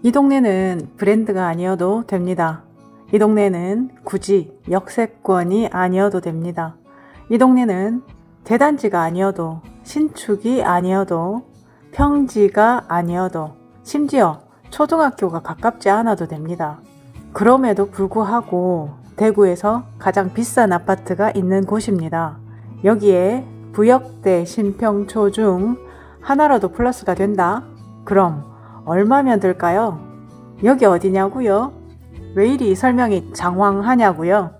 이 동네는 브랜드가 아니어도 됩니다. 이 동네는 굳이 역세권이 아니어도 됩니다. 이 동네는 대단지가 아니어도, 신축이 아니어도, 평지가 아니어도, 심지어 초등학교가 가깝지 않아도 됩니다. 그럼에도 불구하고 대구에서 가장 비싼 아파트가 있는 곳입니다. 여기에 부역대, 신평초 중 하나라도 플러스가 된다? 그럼 얼마면 들까요? 여기 어디냐고요? 왜 이리 설명이 장황하냐고요?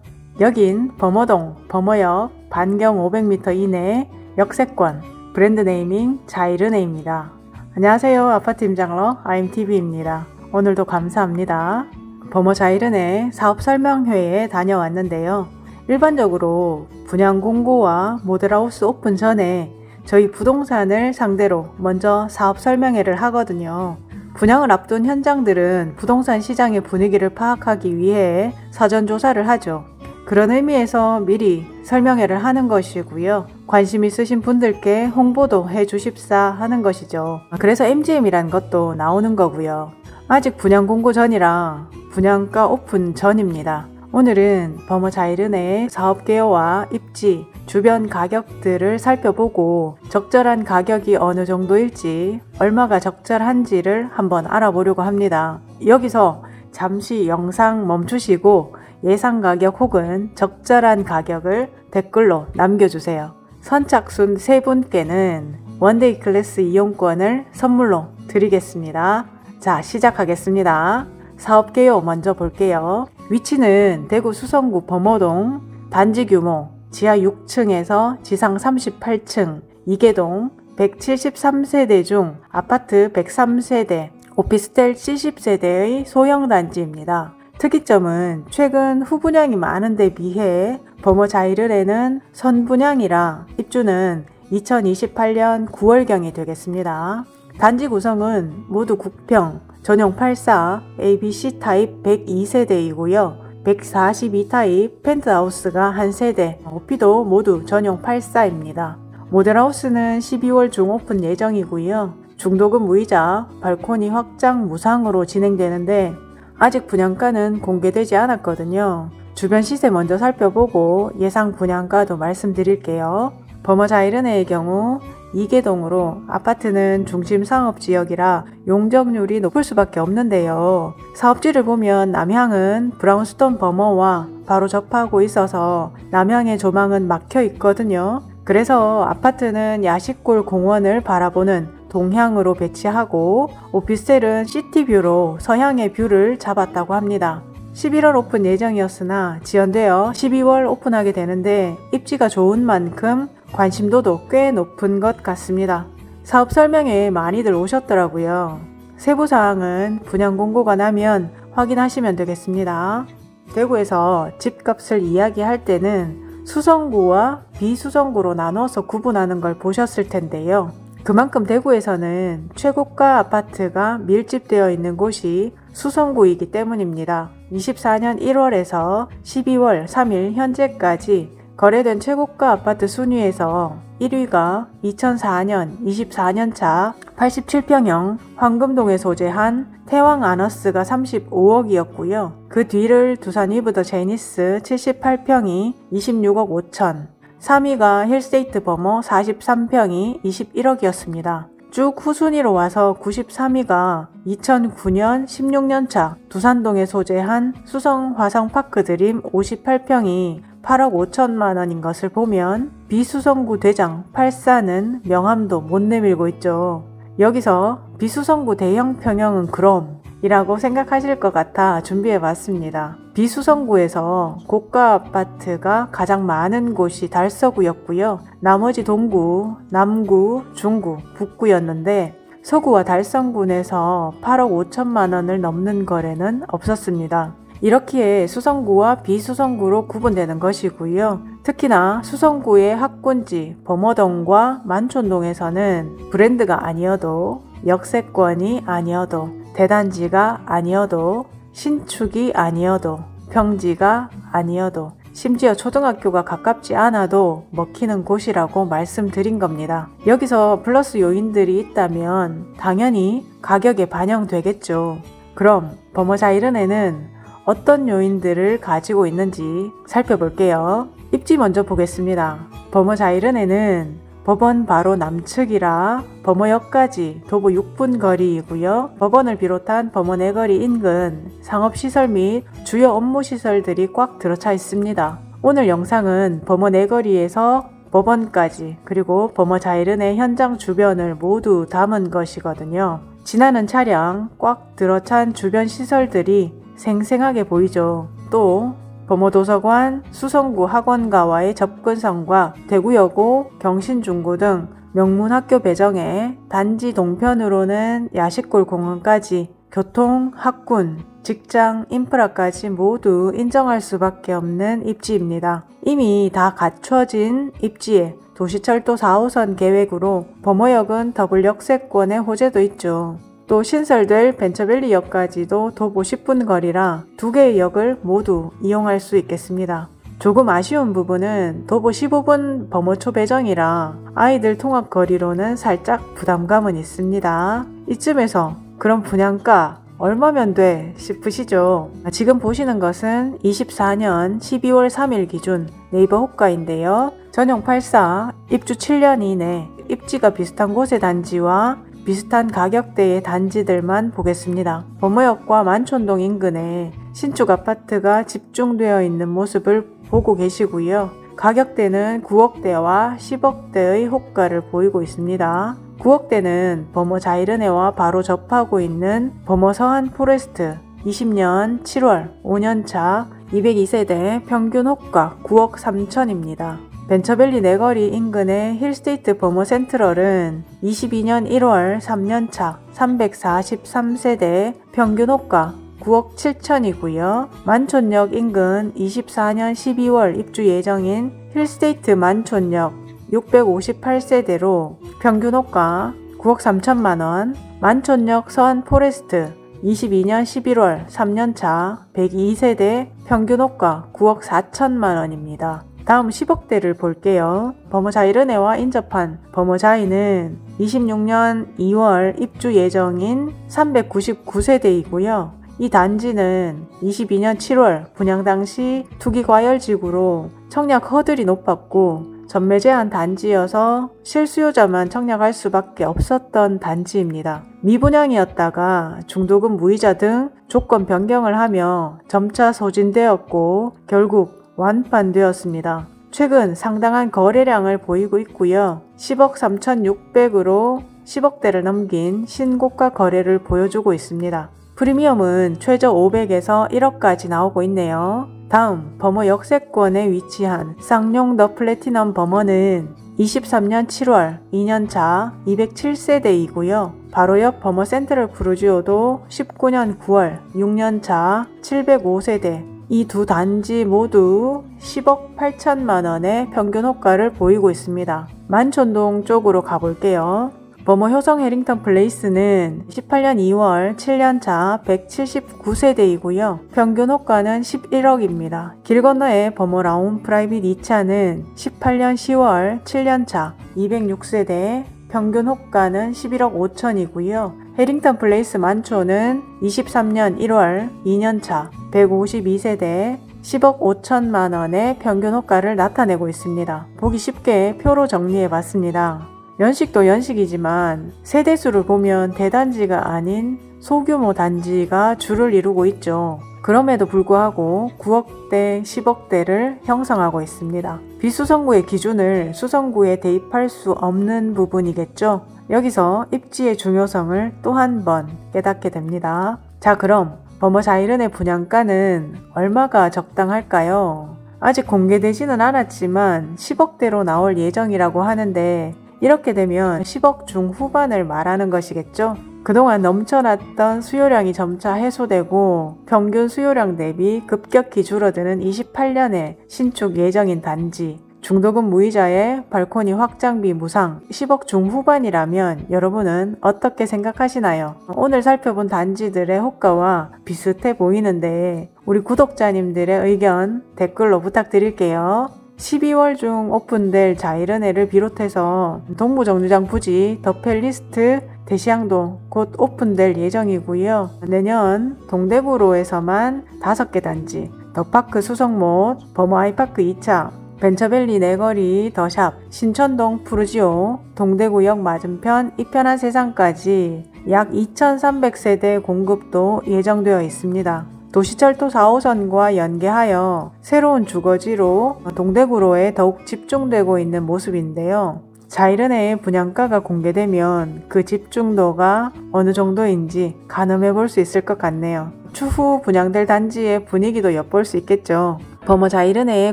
여긴 범어동, 범어역, 반경 500m 이내 역세권, 브랜드 네이밍 자이르네입니다. 안녕하세요. 아파트 임장러 IMTV입니다. 오늘도 감사합니다. 범어 자이르네 사업 설명회에 다녀왔는데요. 일반적으로 분양 공고와 모델하우스 오픈 전에 저희 부동산을 상대로 먼저 사업 설명회를 하거든요. 분양을 앞둔 현장들은 부동산 시장의 분위기를 파악하기 위해 사전 조사를 하죠. 그런 의미에서 미리 설명회를 하는 것이고요. 관심 있으신 분들께 홍보도 해주십사 하는 것이죠. 그래서 MGM이라는 것도 나오는 거고요. 아직 분양 공고 전이라 분양가 오픈 전입니다. 오늘은 범어 자이르네 사업 개요와 입지, 주변 가격들을 살펴보고 적절한 가격이 어느 정도일지, 얼마가 적절한지를 한번 알아보려고 합니다. 여기서 잠시 영상 멈추시고 예상 가격 혹은 적절한 가격을 댓글로 남겨주세요. 선착순 3분께는 원데이 클래스 이용권을 선물로 드리겠습니다. 자, 시작하겠습니다. 사업 개요 먼저 볼게요. 위치는 대구 수성구 범어동, 단지 규모 지하 6층에서 지상 38층, 이계동 173세대 중 아파트 103세대, 오피스텔 70세대의 소형단지입니다. 특이점은 최근 후분양이 많은 데 비해 범어 자이르네는 선분양이라 입주는 2028년 9월경이 되겠습니다. 단지 구성은 모두 국평, 전용 84, ABC 타입 102세대이고요. 142 타입 펜트하우스가 1세대, 오피도 모두 전용 84입니다. 모델하우스는 12월 중 오픈 예정이고요. 중도금 무이자, 발코니 확장 무상으로 진행되는데 아직 분양가는 공개되지 않았거든요. 주변 시세 먼저 살펴보고 예상 분양가도 말씀드릴게요. 범어 자이르네의 경우 이계동으로 아파트는 중심 상업지역이라 용적률이 높을 수밖에 없는데요. 사업지를 보면 남향은 브라운스톤 범어와 바로 접하고 있어서 남향의 조망은 막혀 있거든요. 그래서 아파트는 야식골 공원을 바라보는 동향으로 배치하고 오피스텔은 시티뷰로 서향의 뷰를 잡았다고 합니다. 11월 오픈 예정이었으나 지연되어 12월 오픈하게 되는데 입지가 좋은 만큼 관심도도 꽤 높은 것 같습니다. 사업 설명회에 많이들 오셨더라고요. 세부사항은 분양 공고가 나면 확인하시면 되겠습니다. 대구에서 집값을 이야기할 때는 수성구와 비수성구로 나눠서 구분하는 걸 보셨을 텐데요. 그만큼 대구에서는 최고가 아파트가 밀집되어 있는 곳이 수성구이기 때문입니다. 24년 1월에서 12월 3일 현재까지 거래된 최고가 아파트 순위에서 1위가 2004년 24년차 87평형 황금동에 소재한 태왕 아너스가 35억이었고요. 그 뒤를 두산 이브 더 제니스 78평이 26억 5천, 3위가 힐스테이트 범어 43평이 21억이었습니다. 쭉 후순위로 와서 93위가 2009년 16년차 두산동에 소재한 수성 화성파크 드림 58평이 8억 5천만 원인 것을 보면 비수성구 대장 84는 명함도 못 내밀고 있죠. 여기서 비수성구 대형 평형은 그럼 이라고 생각하실 것 같아 준비해 봤습니다. 비수성구에서 고가 아파트가 가장 많은 곳이 달서구였고요. 나머지 동구, 남구, 중구, 북구였는데 서구와 달성군에서 8억 5천만 원을 넘는 거래는 없었습니다. 이렇기에 수성구와 비수성구로 구분되는 것이고요. 특히나 수성구의 학군지 범어동과 만촌동에서는 브랜드가 아니어도, 역세권이 아니어도, 대단지가 아니어도, 신축이 아니어도, 평지가 아니어도, 심지어 초등학교가 가깝지 않아도 먹히는 곳이라고 말씀드린 겁니다. 여기서 플러스 요인들이 있다면 당연히 가격에 반영되겠죠. 그럼 범어자이른에는 어떤 요인들을 가지고 있는지 살펴볼게요. 입지 먼저 보겠습니다. 범어자이른에는 법원 바로 남측이라 범어역까지 도보 6분 거리이고요. 법원을 비롯한 범어 내거리 인근 상업시설 및 주요 업무시설들이 꽉 들어차 있습니다. 오늘 영상은 범어 내거리에서 법원까지 그리고 범어자이른의 현장 주변을 모두 담은 것이거든요. 지나는 차량 꽉 들어찬 주변 시설들이 생생하게 보이죠. 또 범어도서관, 수성구 학원가와의 접근성과 대구여고, 경신중고 등 명문학교 배정에 단지 동편으로는 야식골 공원까지 교통, 학군, 직장, 인프라까지 모두 인정할 수밖에 없는 입지입니다. 이미 다 갖춰진 입지에 도시철도 4호선 계획으로 범어역은 더블 역세권의 호재도 있죠. 또 신설될 벤처밸리역까지도 도보 10분 거리라 두 개의 역을 모두 이용할 수 있겠습니다. 조금 아쉬운 부분은 도보 15분 범어초 배정이라 아이들 통학 거리로는 살짝 부담감은 있습니다. 이쯤에서 그럼 분양가 얼마면 돼 싶으시죠? 지금 보시는 것은 24년 12월 3일 기준 네이버 호가인데요. 전용 84, 입주 7년 이내, 입지가 비슷한 곳의 단지와 비슷한 가격대의 단지들만 보겠습니다. 범어역과 만촌동 인근에 신축 아파트가 집중되어 있는 모습을 보고 계시고요. 가격대는 9억대와 10억대의 호가를 보이고 있습니다. 9억대는 범어자이른해와 바로 접하고 있는 범어서한 포레스트 20년 7월 5년차 202세대 평균 호가 9억 3천입니다. 벤처밸리 내거리 인근의 힐스테이트 범어 센트럴은 22년 1월 3년차 343세대 평균 호가 9억 7천이고요. 만촌역 인근 24년 12월 입주 예정인 힐스테이트 만촌역 658세대로 평균 호가 9억 3천만원, 만촌역 서한 포레스트 22년 11월 3년차 102세대 평균 호가 9억 4천만원입니다. 다음 10억대를 볼게요. 범어자이른해와 인접한 범어자이는 26년 2월 입주 예정인 399세대이고요. 이 단지는 22년 7월 분양 당시 투기과열지구로 청약 허들이 높았고 전매 제한 단지여서 실수요자만 청약할 수밖에 없었던 단지입니다. 미분양이었다가 중도금 무이자 등 조건 변경을 하며 점차 소진되었고 결국 완판되었습니다. 최근 상당한 거래량을 보이고 있고요. 10억 3,600으로 10억대를 넘긴 신고가 거래를 보여주고 있습니다. 프리미엄은 최저 500에서 1억까지 나오고 있네요. 다음 범어 역세권에 위치한 쌍용 더 플래티넘 범어는 23년 7월 2년차 207세대이고요. 바로 옆 범어 센트럴 프루지오도 19년 9월 6년차 705세대 이 두 단지 모두 10억 8천만원의 평균 호가를 보이고 있습니다. 만촌동 쪽으로 가볼게요. 범어 효성 해링턴 플레이스는 18년 2월 7년차 179세대이고요. 평균 호가는 11억입니다. 길 건너의 범어 라운 프라이빗 2차는 18년 10월 7년차 206세대 평균 호가는 11억 5천이고요. 해링턴 플레이스 만초는 23년 1월 2년차 152세대 10억 5천만원의 평균 호가를 나타내고 있습니다. 보기 쉽게 표로 정리해봤습니다. 연식도 연식이지만 세대수를 보면 대단지가 아닌 소규모 단지가 주를 이루고 있죠. 그럼에도 불구하고 9억대, 10억대를 형성하고 있습니다. 비수성구의 기준을 수성구에 대입할 수 없는 부분이겠죠. 여기서 입지의 중요성을 또 한 번 깨닫게 됩니다. 자, 그럼 범어자이른의 분양가는 얼마가 적당할까요? 아직 공개되지는 않았지만 10억대로 나올 예정이라고 하는데 이렇게 되면 10억 중후반을 말하는 것이겠죠. 그동안 넘쳐났던 수요량이 점차 해소되고 평균 수요량 대비 급격히 줄어드는 28년에 신축 예정인 단지, 중도금 무이자에 발코니 확장비 무상 10억 중후반이라면 여러분은 어떻게 생각하시나요? 오늘 살펴본 단지들의 호가와 비슷해 보이는데 우리 구독자님들의 의견 댓글로 부탁드릴게요. 12월 중 오픈될 자이른해를 비롯해서 동부정류장 부지, 더 팰리스트, 대시양도 곧 오픈될 예정이고요. 내년 동대구로에서만 5개 단지, 덕파크 수성못, 버머 아이파크 2차, 벤처밸리 내거리 더샵, 신천동 푸르지오, 동대구역 맞은편 이편한 세상까지 약 2,300세대 공급도 예정되어 있습니다. 도시철도 4호선과 연계하여 새로운 주거지로 동대구로에 더욱 집중되고 있는 모습인데요. 자이른의 분양가가 공개되면 그 집중도가 어느 정도인지 가늠해 볼 수 있을 것 같네요. 추후 분양될 단지의 분위기도 엿볼 수 있겠죠. 버머 자이른에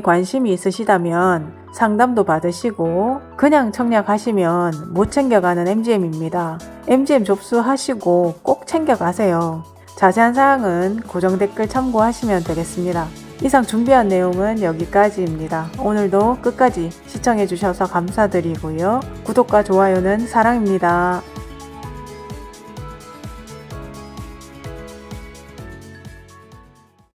관심이 있으시다면 상담도 받으시고 그냥 청약하시면 못 챙겨가는 MGM입니다. MGM 접수하시고 꼭 챙겨가세요. 자세한 사항은 고정 댓글 참고하시면 되겠습니다. 이상 준비한 내용은 여기까지입니다. 오늘도 끝까지 시청해주셔서 감사드리고요. 구독과 좋아요는 사랑입니다.